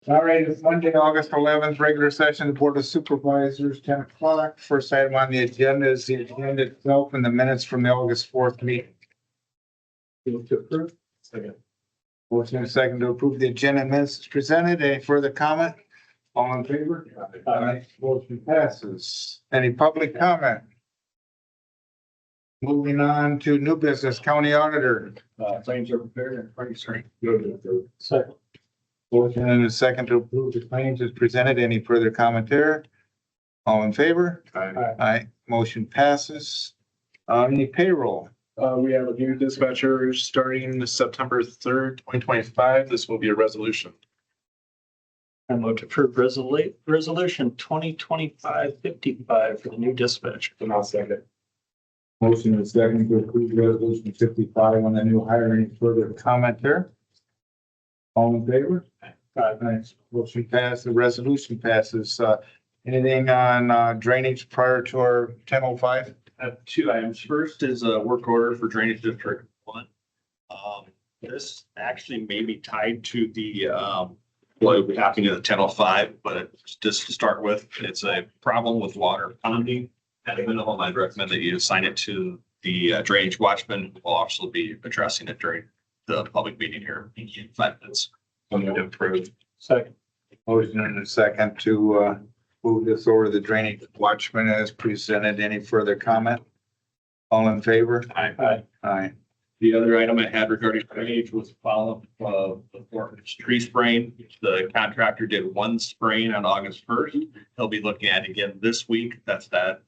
All right, it's Monday, August 11th, regular session, Board of Supervisors, 10 o'clock. First item on the agenda is the agenda itself and the minutes from the August 4th meeting. Move to approve. Second. Motion and second to approve the agenda and minutes is presented. Any further comment? All in favor? Aye. Motion passes. Any public comment? Moving on to new business, county auditor. Claims are prepared and price right. Second. Motion and a second to approve the claims is presented. Any further commentary? All in favor? Aye. Aye. Motion passes. Any payroll? We have a new dispatcher starting September 3rd, 2025. This will be a resolution. I move to approve resolution 2025-55 for the new dispatcher. And I'll second. Motion and second to approve resolution 55 on the new hire. Any further comment there? All in favor? Aye. Motion passed. The resolution passes. Anything on drainage prior to our 10:05? I have two items. First is a work order for Drainage District 1. This actually may be tied to the, what we happened to the 10:05, but just to start with, it's a problem with water ponding. At a minimum, I'd recommend that you assign it to the drainage watchman, who will also be addressing it during the public meeting here in 5 minutes. Approved. Second. Motion and a second to move this over to the drainage watchman as presented. Any further comment? All in favor? Aye. Aye. The other item I had regarding drainage was follow-up of the tree spraying. The contractor did one spraying on August 1st. He'll be looking at it again this week. That's that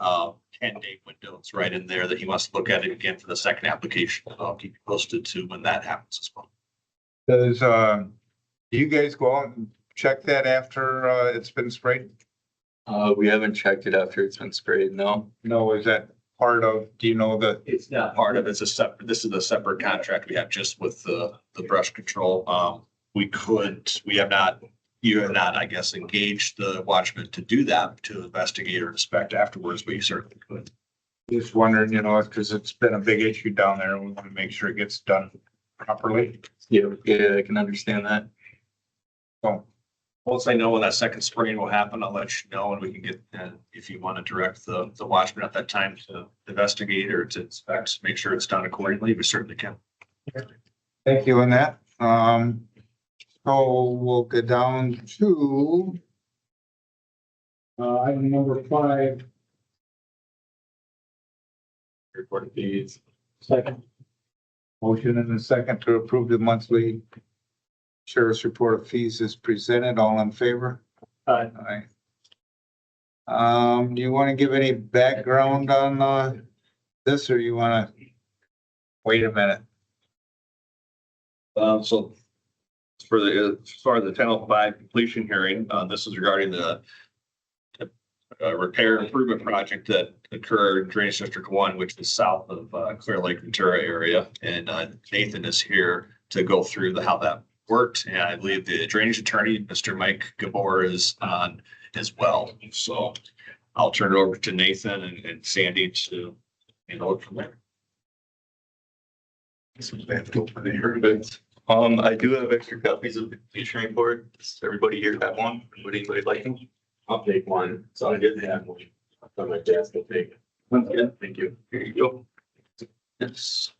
10-day window. It's right in there that he wants to look at it again for the second application. I'll keep you posted to when that happens as well. Does, do you guys go out and check that after it's been sprayed? We haven't checked it after it's been sprayed, no. No, is that part of, do you know the, It's not part of, it's a separate, this is a separate contract we have just with the brush control. We have not, you have not, I guess, engaged the watchman to do that, to investigate or inspect afterwards, but you certainly could. just wondering, you know, because it's been a big issue down there and we want to make sure it gets done properly. Yeah, I can understand that. So, Once I know when that second spraying will happen, I'll let you know and we can get, if you want to direct the watchman at that time to investigate or to inspect, make sure it's done accordingly, we certainly can. thank you on that. So we'll go down to item number 5. Report fees. Second. Motion and a second to approve the monthly sheriff's report of fees is presented. All in favor? Aye. Aye. Do you want to give any background on this, or you want to wait a minute? So for the, as far as the 10:05 completion hearing, this is regarding the repair improvement project that occurred in Drainage District 1, which is south of Clear Lake Ventura area. And Nathan is here to go through how that worked. And I believe the drainage attorney, Mr. Mike Gabor, is on as well. So I'll turn it over to Nathan and Sandy to handle it from there. I do have extra copies of the completion report. Does everybody here have one? Would anybody like them? I'll take one. So I didn't have one. On my desk, I'll take it. Sounds good. Thank you. Here you go. Yes.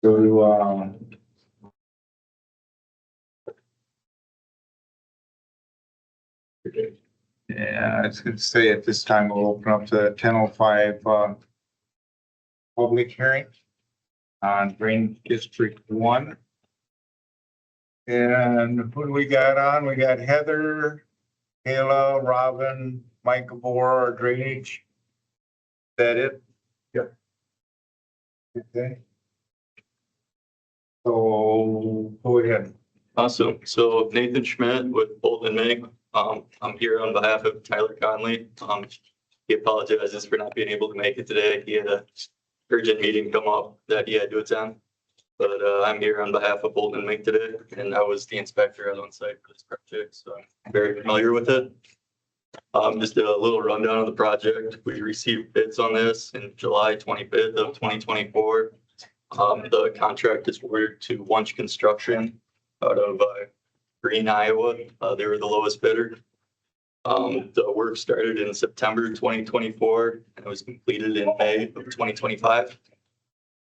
So, yeah, I was going to say at this time we'll open up the 10:05 public hearing on Drainage District 1. And who do we got on? We got Heather, Kayla, Robin, Mike Gabor, drainage. Is that it? Yep. Okay. So go ahead. Awesome. So Nathan Schmidt with Bolton Meg. I'm here on behalf of Tyler Conley. He apologizes for not being able to make it today. He had a urgent meeting come up that he had to attend. But I'm here on behalf of Bolton and Mink today, and I was the inspector out on site for this project, so I'm very familiar with it. Just a little rundown of the project. We received bids on this in July 25th of 2024. The contract is awarded to Wunsch Construction out of Green, Iowa. They were the lowest bidder. The work started in September 2024 and it was completed in May of 2025.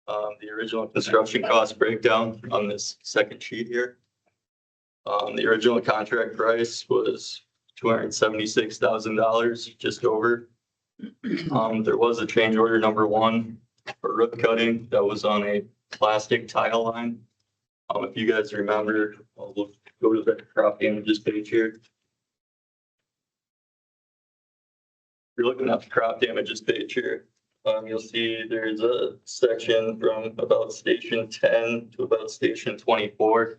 The original construction cost breakdown on this second sheet here. The original contract price was $276,000, just over. There was a change order number one for roof cutting that was on a plastic tile line. If you guys remember, I'll go to the crop damages page here. If you're looking at the crop damages page here, you'll see there's a section from about station 10 to about station 24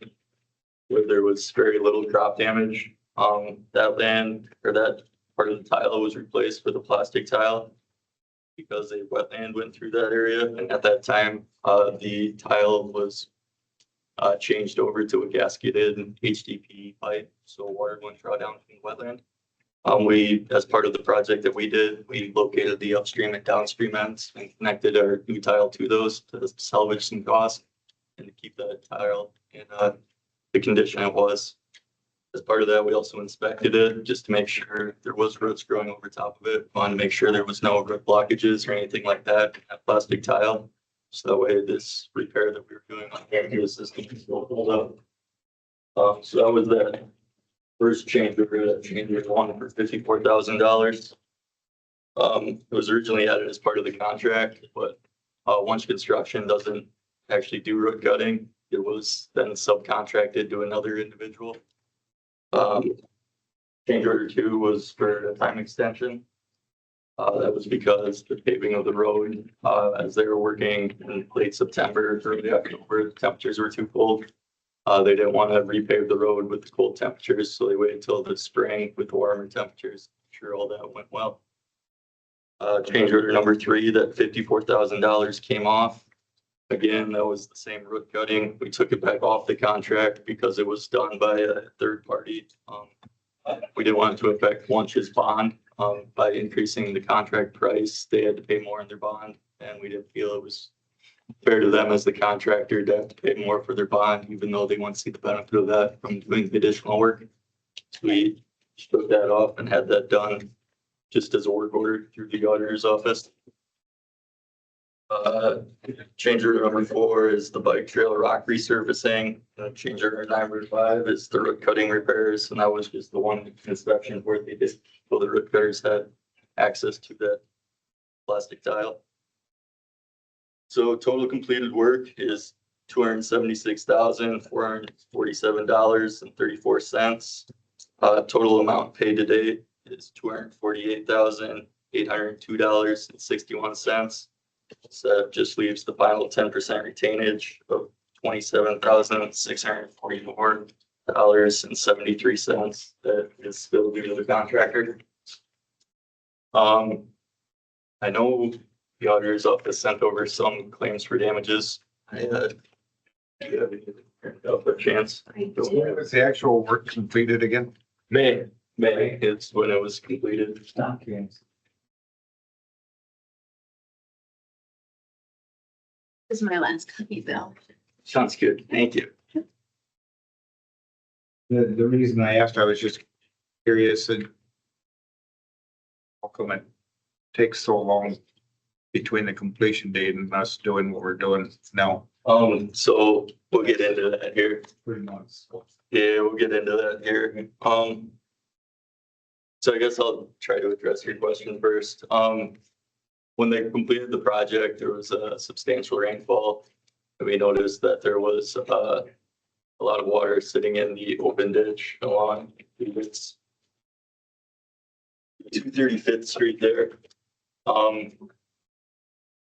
where there was very little crop damage. That land or that part of the tile was replaced with a plastic tile because a wetland went through that area. And at that time, the tile was changed over to a gasketed HDPE pipe, so water wouldn't draw down from the wetland. We, as part of the project that we did, we located the upstream and downstream ends and connected our new tile to those to salvage some costs and to keep that tile in the condition it was. As part of that, we also inspected it just to make sure there was roots growing over top of it. Wanted to make sure there was no root blockages or anything like that in that plastic tile. So that way this repair that we were doing on the system is still hold up. So that was that first change order, that change order one for $54,000. It was originally added as part of the contract, but Wunsch Construction doesn't actually do root cutting. It was then subcontracted to another individual. Change order two was for a time extension. That was because the paving of the road, as they were working in late September, early October, the temperatures were too cold. They didn't want to repave the road with the cold temperatures, so they waited until the spring with the warmer temperatures. I'm sure all that went well. Change order number three, that $54,000 came off. Again, that was the same root cutting. We took it back off the contract because it was done by a third party. We didn't want it to affect Wunsch's bond by increasing the contract price. They had to pay more in their bond, and we didn't feel it was fair to them as the contractor to have to pay more for their bond, even though they want to see the benefit of that from doing the additional work. So we took that off and had that done just as a work order through the auditor's office. Change order number four is the bike trail rock resurfacing. Change order number five is the root cutting repairs, and that was just the one inspection where they did, well, the root cutters had access to that plastic tile. So total completed work is $276,447.34. Total amount paid to date is $248,802.61. So that just leaves the final 10% retainage of $27,644.73 that is still due to the contractor. I know the auditor's office sent over some claims for damages. I had a chance. When was the actual work completed again? May is when it was completed. This is my last copy, Bill. Sounds good. Thank you. The reason I asked, I was just curious and how come it takes so long between the completion date and us doing what we're doing now? So we'll get into that here. 3 months. Yeah, we'll get into that here. So I guess I'll try to address your question first. When they completed the project, there was a substantial rainfall. And we noticed that there was a lot of water sitting in the open ditch along 235th Street there.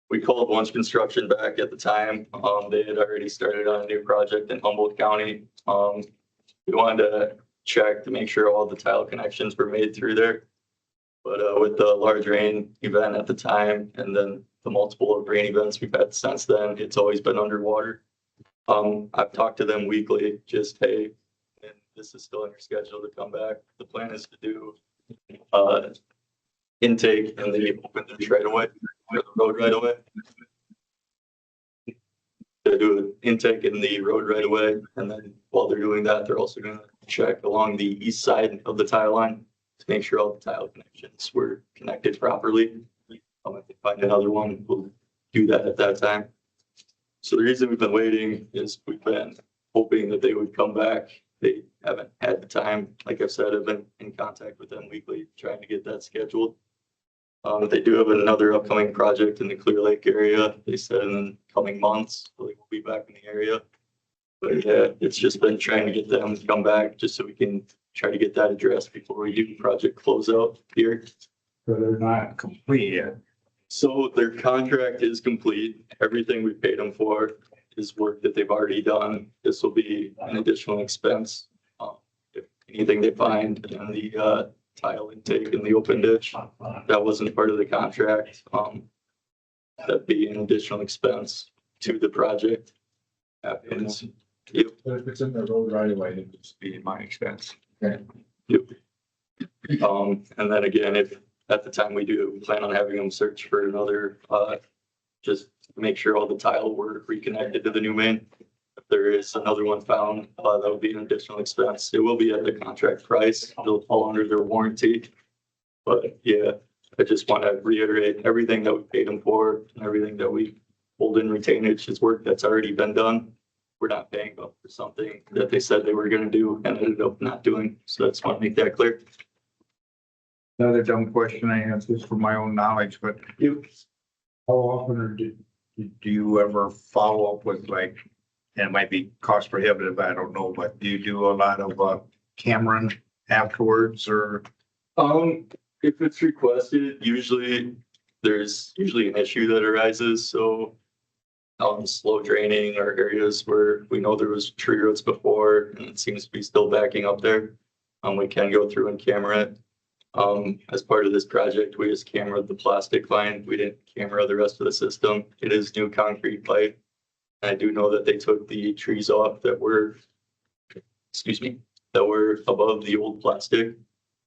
We called Wunsch Construction back at the time. They had already started on a new project in Humboldt County. We wanted to check to make sure all the tile connections were made through there. But with the large rain event at the time and then the multiple of rain events we've had since then, it's always been underwater. I've talked to them weekly, just, hey, and this is still on your schedule to come back. The plan is to do, intake and the open ditch right away, or the road right away. To do an intake in the road right away, and then while they're doing that, they're also gonna check along the east side of the tile line to make sure all the tile connections were connected properly. If they find another one, we'll do that at that time. So the reason we've been waiting is we've been hoping that they would come back. They haven't had the time. Like I said, I've been in contact with them weekly, trying to get that scheduled. They do have another upcoming project in the Clear Lake area. They said in the coming months, they will be back in the area. But yeah, it's just been trying to get them to come back just so we can try to get that addressed before we do project closeout here. So they're not complete yet. So their contract is complete. Everything we paid them for is work that they've already done. This will be an additional expense. If anything they find in the tile intake in the open ditch, that wasn't part of the contract. That'd be an additional expense to the project. Happens. Yep. But if it's in the road right away, it would just be my expense. Okay. Yep. And then again, if at the time we do plan on having them search for another, just make sure all the tile were reconnected to the new main. If there is another one found, that would be an additional expense. It will be at the contract price. It'll fall under their warranty. But yeah, I just want to reiterate everything that we paid them for and everything that we hold in retainage is work that's already been done. We're not paying up for something that they said they were going to do and ended up not doing. So I just want to make that clear. Another dumb question I ask is for my own knowledge, but how often or do you ever follow up with like, and it might be cost prohibitive, I don't know, but do you do a lot of Cameron afterwards or? If it's requested, usually there's usually an issue that arises. So slow draining or areas where we know there was tree roots before and it seems to be still backing up there. We can go through and camera it. As part of this project, we just cameraed the plastic line. We didn't camera the rest of the system. It is new concrete pipe. And I do know that they took the trees off that were, that were above the old plastic.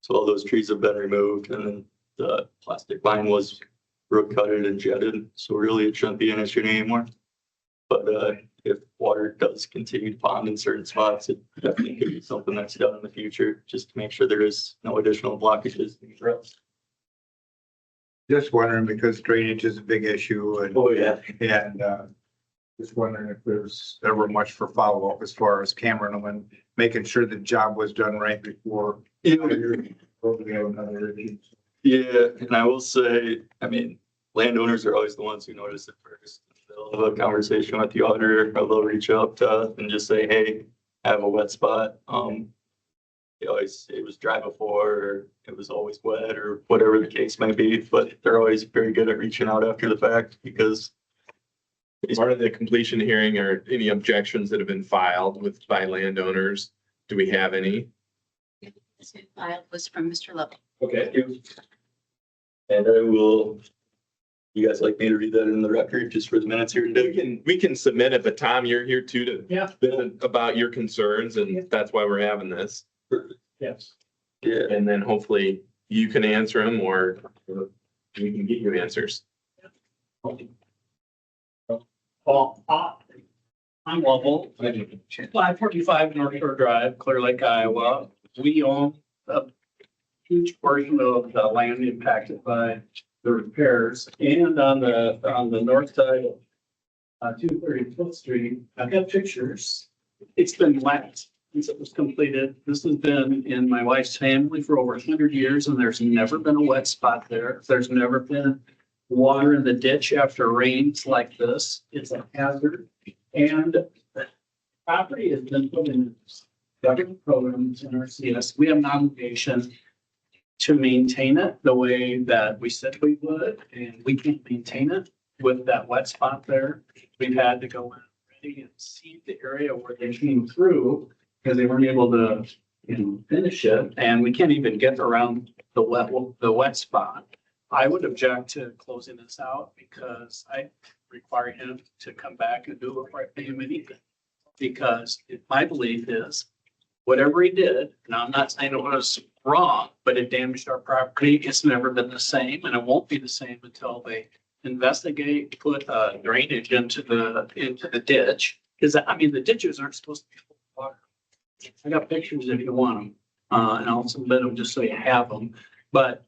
So all those trees have been removed and then the plastic line was root cutted and jetted. So really it shouldn't be an issue anymore. But if water does continue to pond in certain spots, it definitely could be something that's done in the future, just to make sure there is no additional blockages. Just wondering because drainage is a big issue and. Oh, yeah. And just wondering if there's ever much for follow-up as far as cameraing them and making sure the job was done right before. Yeah, Another issue. yeah, and I will say, I mean, landowners are always the ones who notice it first. They'll have a conversation with the auditor, or they'll reach out to us and just say, hey, I have a wet spot. It was dry before, or it was always wet, or whatever the case may be, but they're always very good at reaching out after the fact because Part of the completion hearing or any objections that have been filed by landowners, do we have any? This file was from Mr. Love. okay. And I will, you guys like me to read that in the record just for the minutes here today? We can submit it, but Tom, you're here too to Yeah. visit about your concerns and that's why we're having this. Yes. Yeah, And then hopefully you can answer them or we can get you answers. Well, I'm Lovell, 545 North Shore Drive, Clear Lake, Iowa. We own a huge portion of the land impacted by the repairs. And on the north side of 235th Street, I've got pictures. It's been wet since it was completed. This has been in my wife's family for over 100 years, and there's never been a wet spot there. There's never been water in the ditch after rains like this. It's a hazard. And property has been put in government programs in our CS. We have an obligation to maintain it the way that we said we would, and we can't maintain it with that wet spot there. We've had to go in already and seed the area where they came through because they weren't able to, finish it. And we can't even get around the wet spot. I would object to closing this out because I require him to come back and do it before I pay him anything. because my belief is whatever he did, now I'm not saying it was wrong, but it damaged our property. It's never been the same and it won't be the same until they investigate, put drainage into the ditch. Because I mean, the ditches aren't supposed to be full of water. I got pictures if you want them, and I'll submit them just so you have them. But,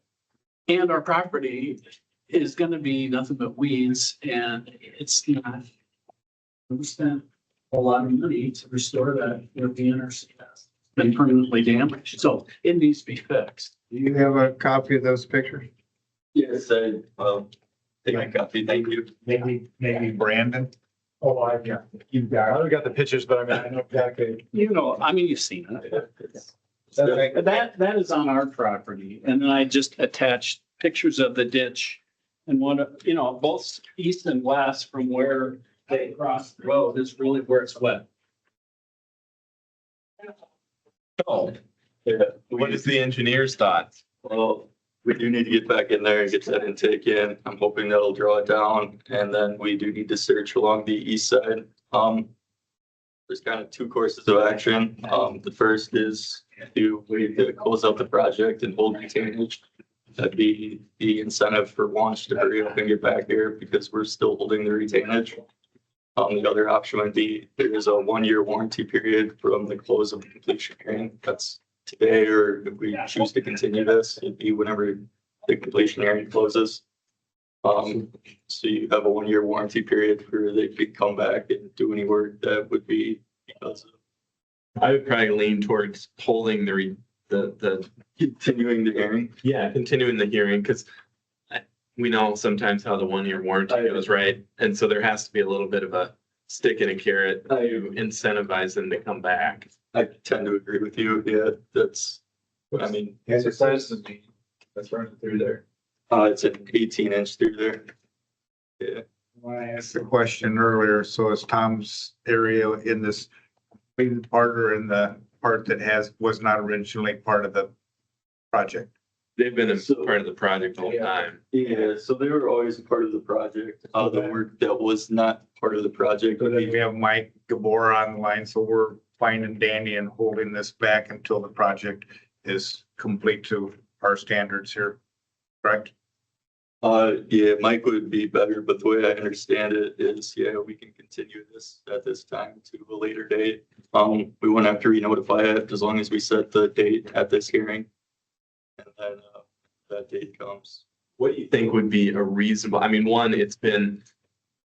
and our property is gonna be nothing but weeds and it's not. We spent a lot of money to restore that European or CS. Been permanently damaged, so it needs to be fixed. Do you have a copy of those pictures? Yes, I, take my copy, thank you. Maybe Brandon? Oh, I got, you've got. I already got the pictures, but I mean, I know exactly. You know, I mean, you've seen it. But that is on our property, and then I just attached pictures of the ditch. And one, you know, both east and west from where they cross the road is really where it's wet. Oh, Yeah, what is the engineer's thoughts? well, we do need to get back in there and get that intake in. I'm hoping that'll draw it down. And then we do need to search along the east side. There's kind of two courses of action. The first is to wait to close out the project and hold retainage. That'd be the incentive for Launch to hurry up and get back here because we're still holding the retainage. The other option would be there is a 1-year warranty period from the close of the completion hearing. That's today, or if we choose to continue this, it'd be whenever the completion hearing closes. So you have a 1-year warranty period where they could come back and do any work that would be because of I would probably lean towards holding the continuing the hearing. yeah, continuing the hearing, because we know sometimes how the 1-year warranty goes, right? And so there has to be a little bit of a stick and a carrot to incentivize them to come back. I tend to agree with you. Yeah, that's, I mean, Has it says that's running through there. it's an 18-inch through there. Yeah. When I asked the question earlier, so is Tom's area in this completed part or in the part that was not originally part of the project? They've been a part of the project the whole time. Yeah, so they were always a part of the project. The work that was not part of the project. So then we have Mike Gabor on the line, so we're fine and dandy and holding this back until the project is complete to our standards here, correct? Yeah, Mike would be better, but the way I understand it is, yeah, we can continue this at this time to a later date. We wouldn't have to re-notify it as long as we set the date at this hearing. And then, that date comes. What do you think would be a reasonable, I mean, one, it's been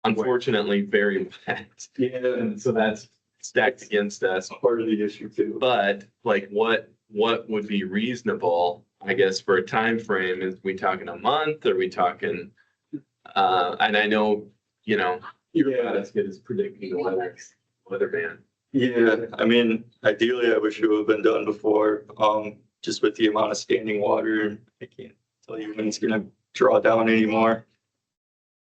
unfortunately very wet. Yeah, And so that's stacked against us. part of the issue too. But like what would be reasonable, I guess, for a time frame? Is we talking a month? Are we talking, and I know, you know, you're not as good as predicting the weatherman. Yeah, I mean, ideally, I wish it would have been done before, just with the amount of standing water, and I can't tell you when it's gonna draw down anymore.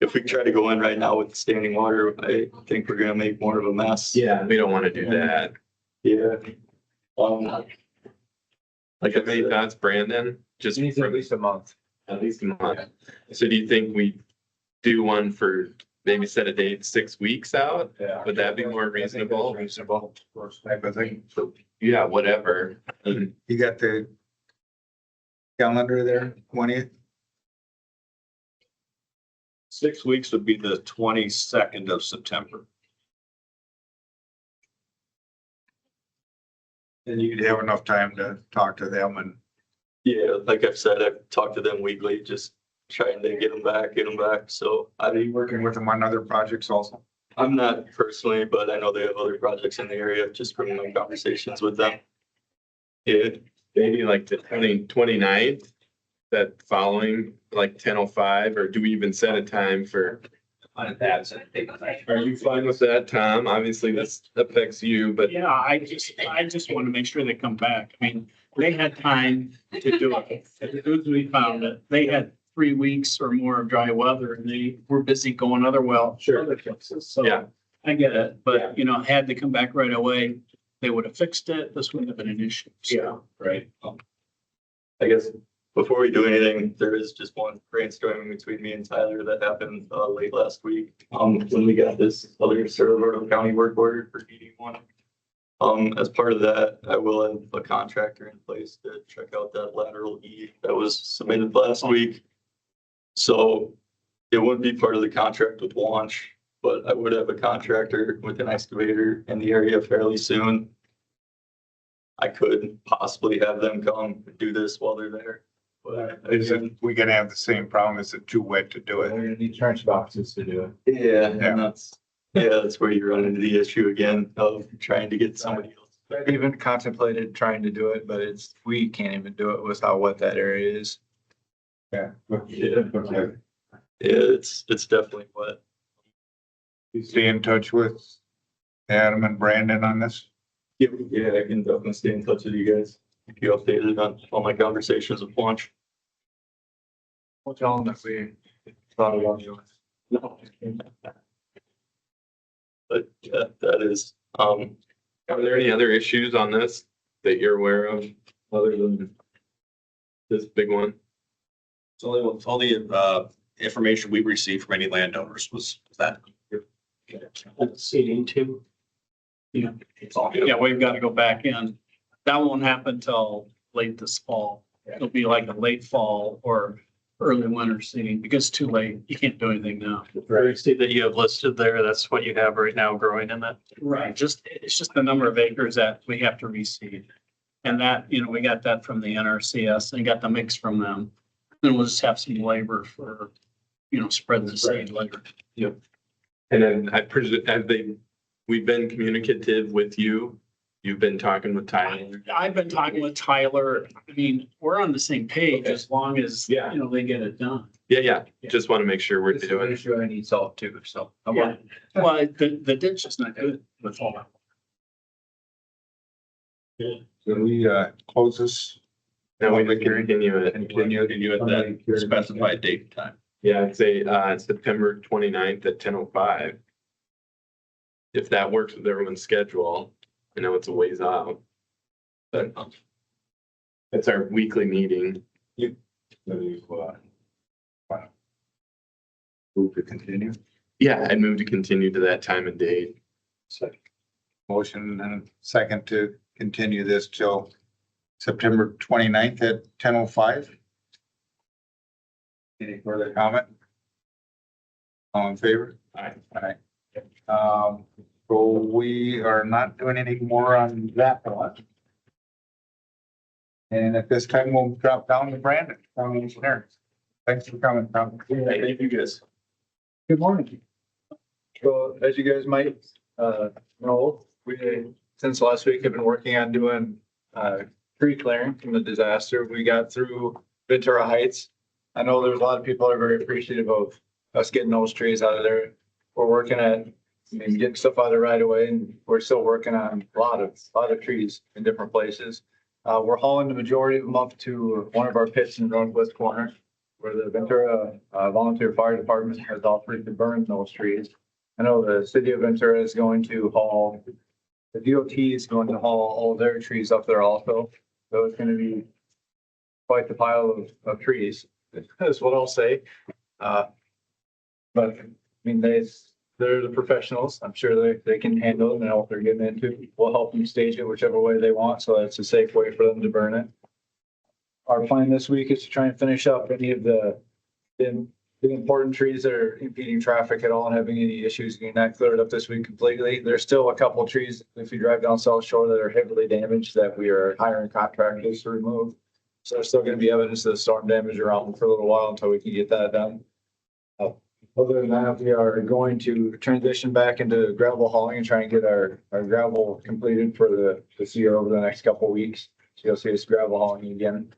If we try to go in right now with standing water, I think we're gonna make more of a mess. Yeah, we don't want to do that. Yeah. Like, have any thoughts, Brandon? Just from least a month. at least a month. So do you think we do one for maybe set a date 6 weeks out? Yeah. Would that be more reasonable? Reasonable, of course, type of thing. So, yeah, whatever. And You got the calendar there, 20th? 6 weeks would be the 22nd of September. And you'd have enough time to talk to them and. Yeah, like I've said, I've talked to them weekly, just trying to get them back. So Are you working with them on other projects also? I'm not personally, but I know they have other projects in the area just from my conversations with them. Yeah, maybe like the 29th, that following, like 10:05, or do we even set a time for? Are you fine with that, Tom? Obviously, this affects you, but Yeah, I just want to make sure they come back. I mean, they had time to do it. As soon as we found it, they had 3 weeks or more of dry weather and they were busy going other places. So yeah, I get it, but you know, had they come back right away, they would have fixed it. This wouldn't have been an issue. So, right. I guess before we do anything, there is just one brainstorming between me and Tyler that happened late last week. When we got this other Cerro Gordo County work order for DD1. As part of that, I will have a contractor in place to check out that lateral E that was submitted last week. So it wouldn't be part of the contract with Launch, but I would have a contractor with an excavator in the area fairly soon. I could possibly have them come and do this while they're there. But We gonna have the same problem. Is it too wet to do We're it? gonna need trench boxes to do it. yeah, Yeah. and that's where you run into the issue again of trying to get somebody else. I've even contemplated trying to do it, but we can't even do it with how wet that area is. Yeah. Yeah, it's definitely wet. You stay in touch with Adam and Brandon on this? Yeah, I can definitely stay in touch with you guys. Keep you updated on all my conversations with Launch. We'll tell them that we thought about you. But yeah, that is, Are there any other issues on this that you're aware of other than this big one? So all the information we received from any landowners was that. Seating too. Yeah, we've got to go back in. That won't happen till late this fall. It'll be like a late fall or early winter seating because it's too late. You can't do anything now. Right. See that you have listed there, that's what you have right now growing in that. Right. It's just the number of acres that we have to reseed. And that, we got that from the NRCS and got the mix from them. Then we'll just have some labor for, spreading the seed later. And then I presume, we've been communicative with you. You've been talking with Tyler. I've been talking with Tyler. I mean, we're on the same page as long as, Yeah. they get it done. Yeah. Just want to make sure we're This is an doing. issue I need solved too, so. I'm Yeah. on. Well, the ditch is not good with all that. So we, close this? Now we can continue it. Continue. You had that specified date and time. Yeah, I'd say September 29th at 10:05. If that works with everyone's schedule, I know it's a ways out. But it's our weekly meeting. Move to continue. Yeah, I'd move to continue to that time and date. Motion and second to continue this till September 29th at 10:05. Any further comment? All in favor? Aye. Aye. So we are not doing any more on that one. And at this time, we'll drop down to Brandon, county engineer. Thanks for coming, Tom. thank you guys. Good morning. So as you guys might know, we, since last week, have been working on doing tree clearing from the disaster. We got through Ventura Heights. I know there's a lot of people that are very appreciative of us getting those trees out of there. We're working at, getting stuff out of there right away, and we're still working on a lot of trees in different places. We're hauling the majority of them up to one of our pits in the northwest corner, where the Ventura Volunteer Fire Department has offered to burn those trees. I know the city of Ventura is going to haul, the DOT is going to haul all their trees up there also. So it's gonna be quite the pile of trees, that's what I'll say. But they're the professionals. I'm sure they can handle it and know what they're getting into. We'll help them stage it whichever way they want, so that's a safe way for them to burn it. Our plan this week is to try and finish up any of the important trees that are impeding traffic at all and having any issues getting that cleared up this week completely. There's still a couple of trees, if you drive down South Shore, that are heavily damaged that we are hiring contractors to remove. So there's still gonna be evidence of the storm damage around for a little while until we can get that done. Other than that, we are going to transition back into gravel hauling and try and get our gravel completed for the year over the next couple of weeks. So you'll see us gravel hauling again.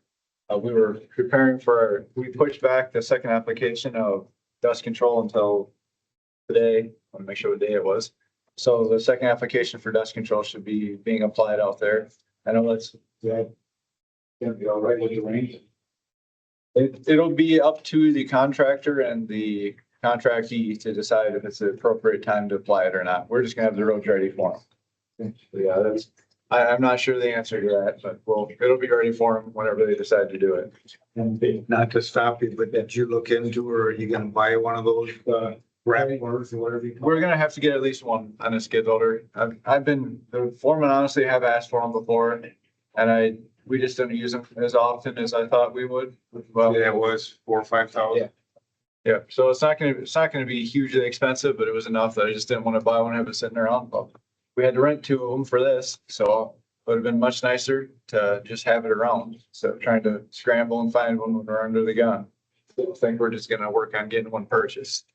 We were preparing we pushed back the second application of dust control until today. I want to make sure what day it was. So the second application for dust control should be being applied out there. I know that's, Gonna be all right with the rain? it'll be up to the contractor and the contractee to decide if it's the appropriate time to apply it or not. We're just gonna have the roads ready for them. Yeah, I'm not sure the answer to that, but well, it'll be ready for them whenever they decide to do it. And not to stop you, but did you look into, or are you gonna buy one of those, grapplers or whatever you call We're gonna have to get at least one on a skid loader. The foreman honestly have asked for them before, and we just didn't use them as often as I thought we would. Well, Yeah, it was 4 or 5,000. yeah, so it's not gonna be hugely expensive, but it was enough that I just didn't want to buy one and have it sitting around. But we had to rent 2 of them for this, so it would have been much nicer to just have it around instead of trying to scramble and find one when we're under the gun. I think we're just gonna work on getting one purchased.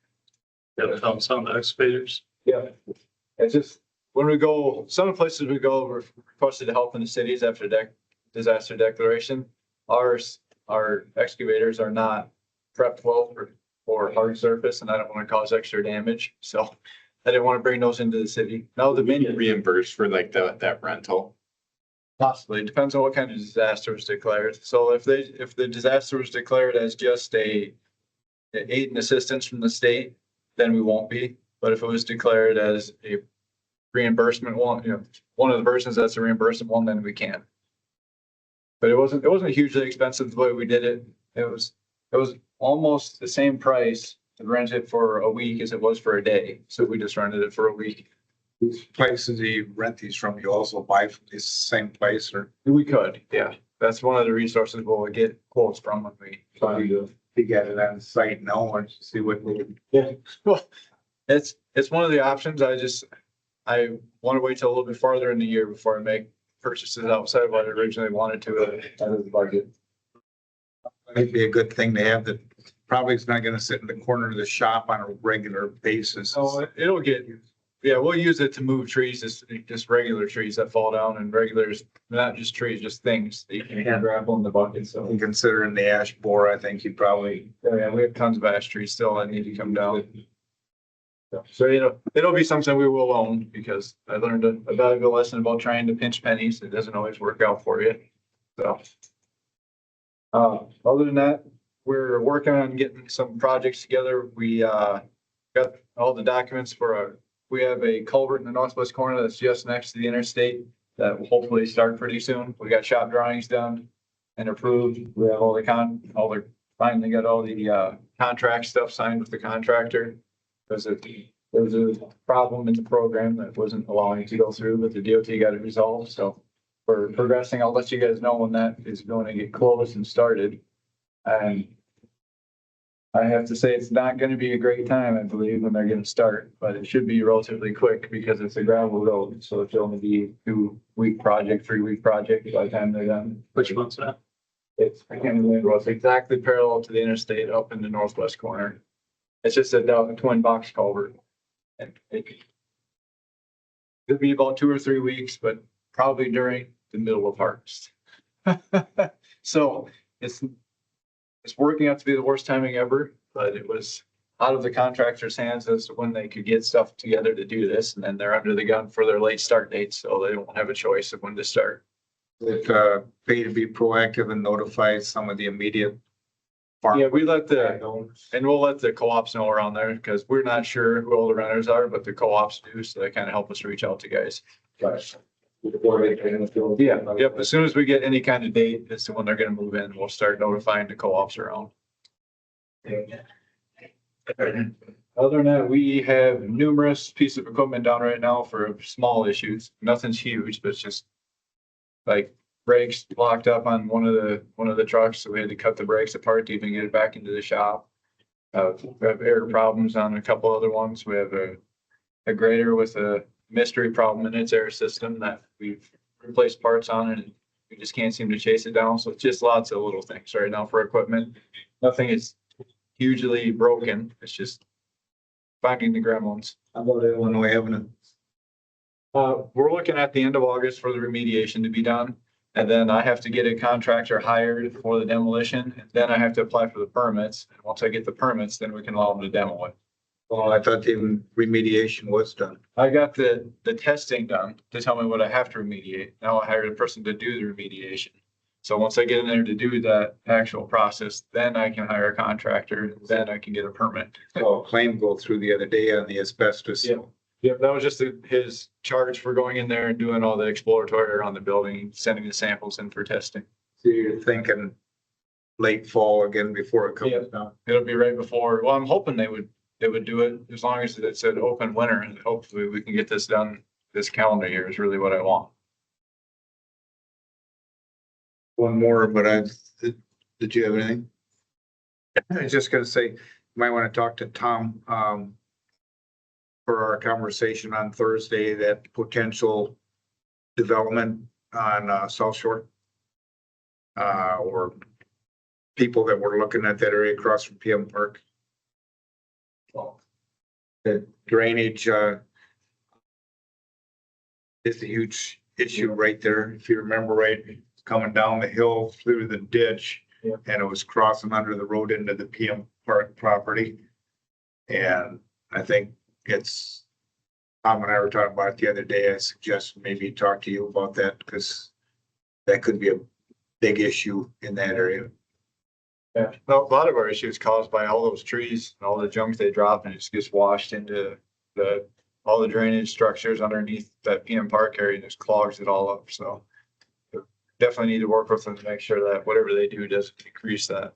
Got to tell some excavators. Yeah, it's just, when we go, some of the places we go, we're requested to help in the cities after disaster declaration. Our excavators are not prepped well for hard surface, and I don't want to cause extra damage, so I didn't want to bring those into the city. Now the Being mini, reimbursed for like that rental. possibly, depends on what kind of disaster was declared. So if the disaster was declared as just a aid and assistance from the state, then we won't be. But if it was declared as a reimbursement one, one of the versions that's a reimbursement one, then we can. But it wasn't hugely expensive the way we did it. It was almost the same price to rent it for a week as it was for a day. So we just rented it for a week. These places you rent these from, you also buy from this same place, or We could, yeah. That's one of the resources we'll get quotes from when we try to. you get it on site now and see what they. Yeah, well, it's one of the options. I want to wait till a little bit farther in the year before I make purchases outside of what I originally wanted to out of the budget. It'd be a good thing to have that. Probably it's not gonna sit in the corner of the shop on a regular basis. So it'll get, yeah, we'll use it to move trees, just regular trees that fall down and regulars, not just trees, just things that you can grab on the bucket. So, And considering the ash borer, I think you probably. yeah, we have tons of ash trees still that need to come down. So, it'll be something we will own because I learned a valuable lesson about trying to pinch pennies. It doesn't always work out for you. So. Other than that, we're working on getting some projects together. We, got all the documents we have a culvert in the northwest corner that's just next to the interstate that will hopefully start pretty soon. We got shop drawings done and approved. We have finally got all the, contract stuff signed with the contractor. Because there was a problem in the program that wasn't allowing it to go through, but the DOT got it resolved, so we're progressing. I'll let you guys know when that is going to get closed and started. And I have to say, it's not gonna be a great time, I believe, when they're gonna start, but it should be relatively quick because it's a gravel road, so it's only be 2-week project, 3-week project by the time they're done. Which one's that? I can't remember, it's exactly parallel to the interstate up in the northwest corner. It's just a twin box culvert. And it could be about 2 or 3 weeks, but probably during the middle of harvest. So it's working out to be the worst timing ever, but it was out of the contractor's hands as to when they could get stuff together to do this. And then they're under the gun for their late start dates, so they don't have a choice of when to start. It, pay to be proactive and notify some of the immediate. farm Yeah, we'll let owners. the co-ops know around there because we're not sure who all the renters are, but the co-ops do, so they kind of help us reach out to guys. Yeah, yep. As soon as we get any kind of date as to when they're gonna move in, we'll start notifying the co-ops around. Other than that, we have numerous pieces of equipment down right now for small issues. Nothing's huge, but it's just like brakes locked up on one of the trucks, so we had to cut the brakes apart to even get it back into the shop. We have air problems on a couple other ones. We have a grader with a mystery problem in its air system that we've replaced parts on, and we just can't seem to chase it down. So it's just lots of little things right now for equipment. Nothing is hugely broken. It's just finding the gremlins. How about Illinois Avenue? We're looking at the end of August for the remediation to be done. And then I have to get a contractor hired for the demolition. And then I have to apply for the permits. And once I get the permits, then we can allow them to demo it. Well, I thought the remediation was done. I got the testing done to tell me what I have to remediate. Now I hired a person to do the remediation. So once I get in there to do that actual process, then I can hire a contractor, then I can get a permit. So a claim go through the other day on the asbestos. Yeah. Yeah, that was just his charge for going in there and doing all the exploratory around the building, sending the samples in for testing. So you're thinking late fall again before it Yeah. comes down? It'll be right before, well, I'm hoping they would do it as long as it said open winter, and hopefully we can get this done this calendar year is really what I want. One more, but did you have anything? I was just gonna say, you might want to talk to Tom, for our conversation on Thursday, that potential development on, South Shore. Or people that were looking at that area across from PM Park. The drainage, is a huge issue right there. If you remember right, it's coming down the hill through the ditch. Yeah. And it was crossing under the road into the PM Park property. And I think it's, Tom and I were talking about it the other day. I suggested maybe talk to you about that because that could be a big issue in that area. Yeah, well, a lot of our issue is caused by all those trees and all the junk they drop, and it just gets washed into all the drainage structures underneath that PM Park area and just clogs it all up, so. Definitely need to work with them to make sure that whatever they do doesn't decrease that.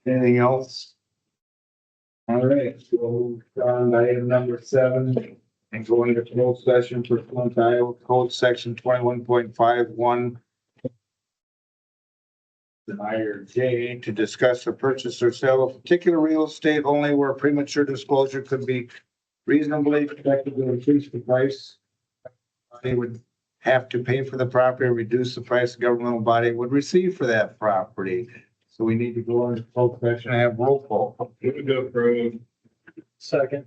Anything else? All right, so we'll move on to item number 7 and go into closed session for Iowa Code Section 21.51. Item J, to discuss the purchase or sale of particular real estate only where premature disclosure could be reasonably expected to increase the price. They would have to pay for the property, reduce the price the governmental body would receive for that property. So we need to go into closed session and have roll call. Move to approve. Second.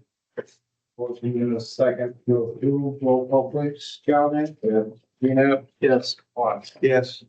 Motion in a second, go to roll call, please. Calvin? Yeah. Tina? Yes. Yes.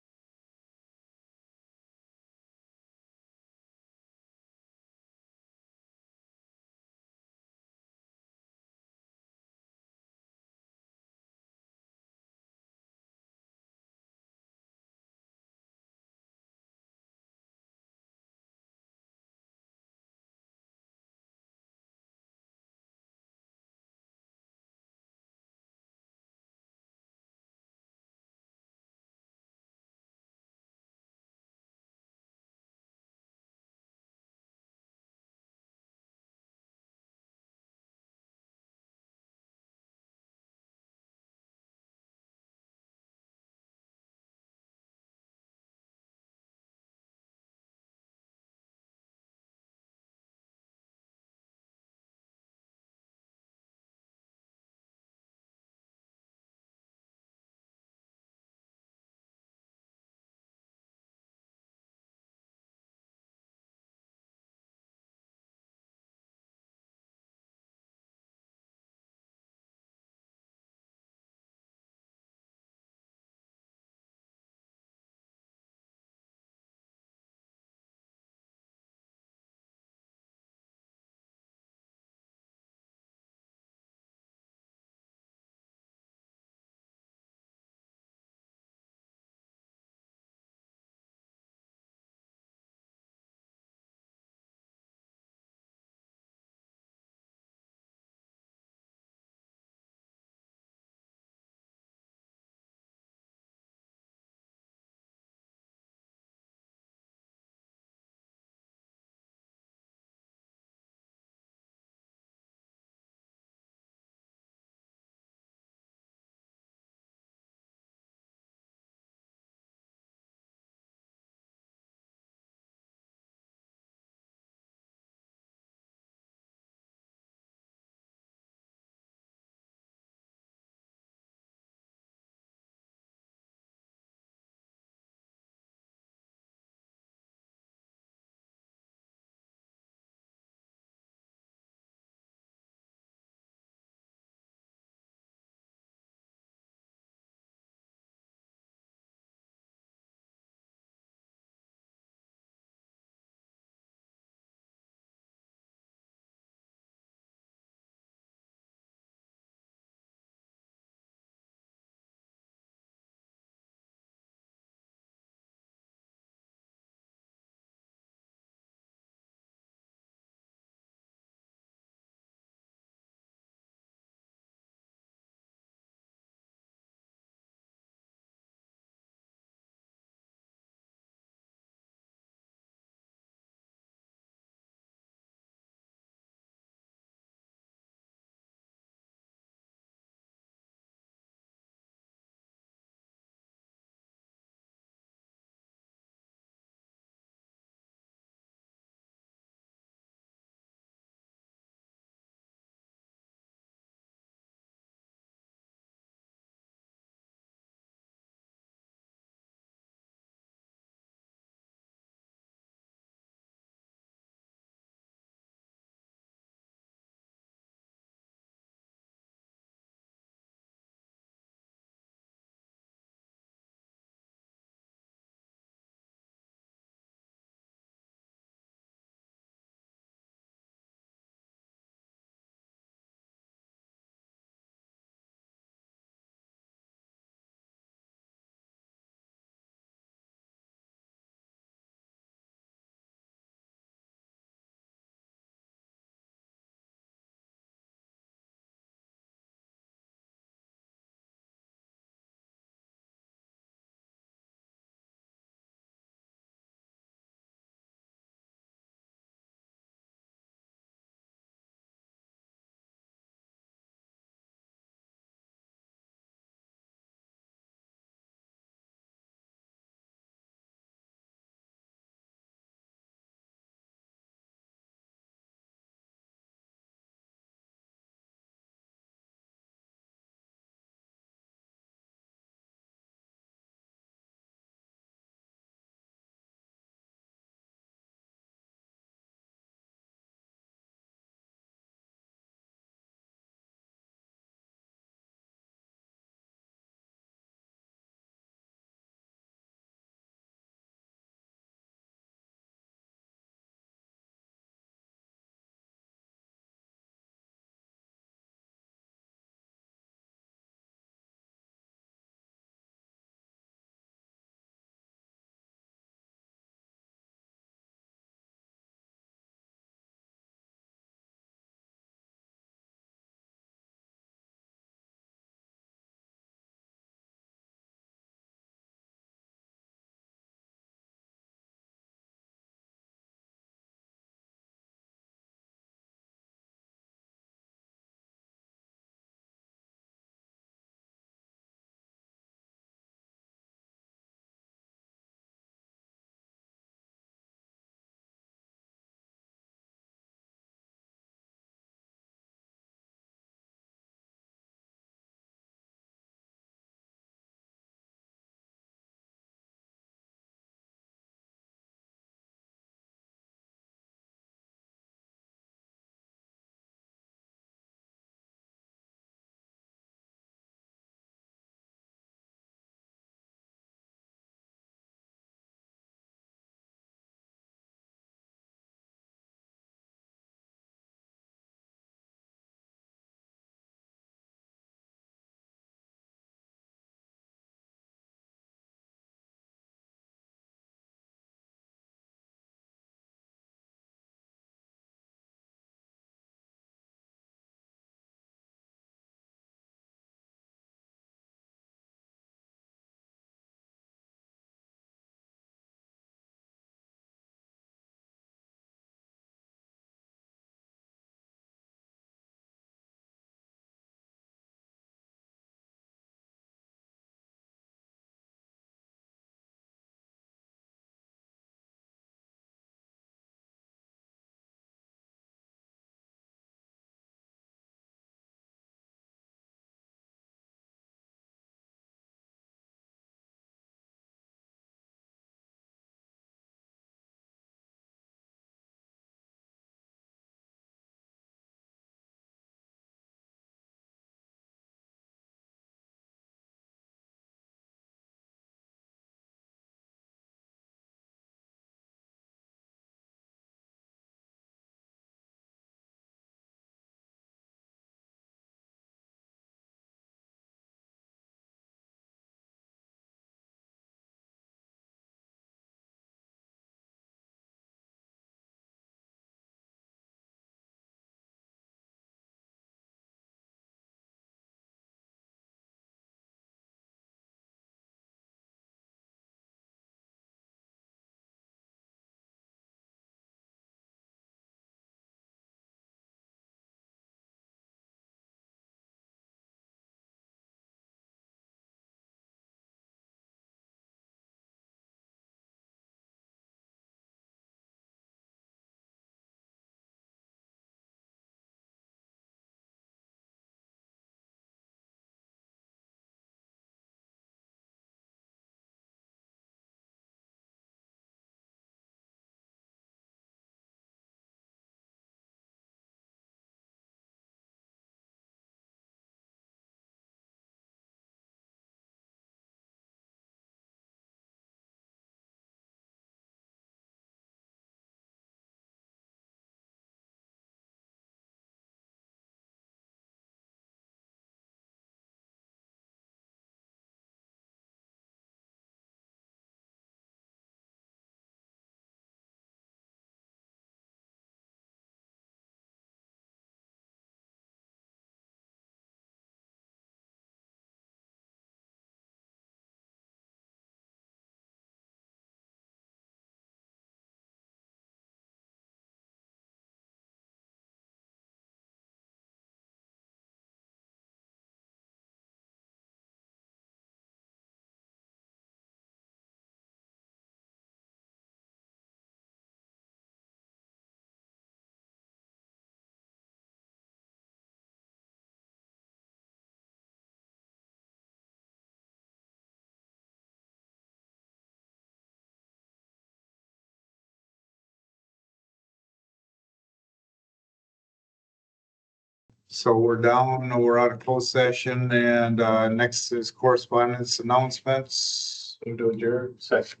So we're down, we're out of closed session and next is correspondence announcements. Move to adjourn. Second.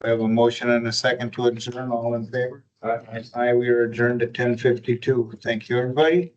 I have a motion and a second to adjourn. All in favor? Aye. Aye, we are adjourned at 10:52. Thank you, everybody.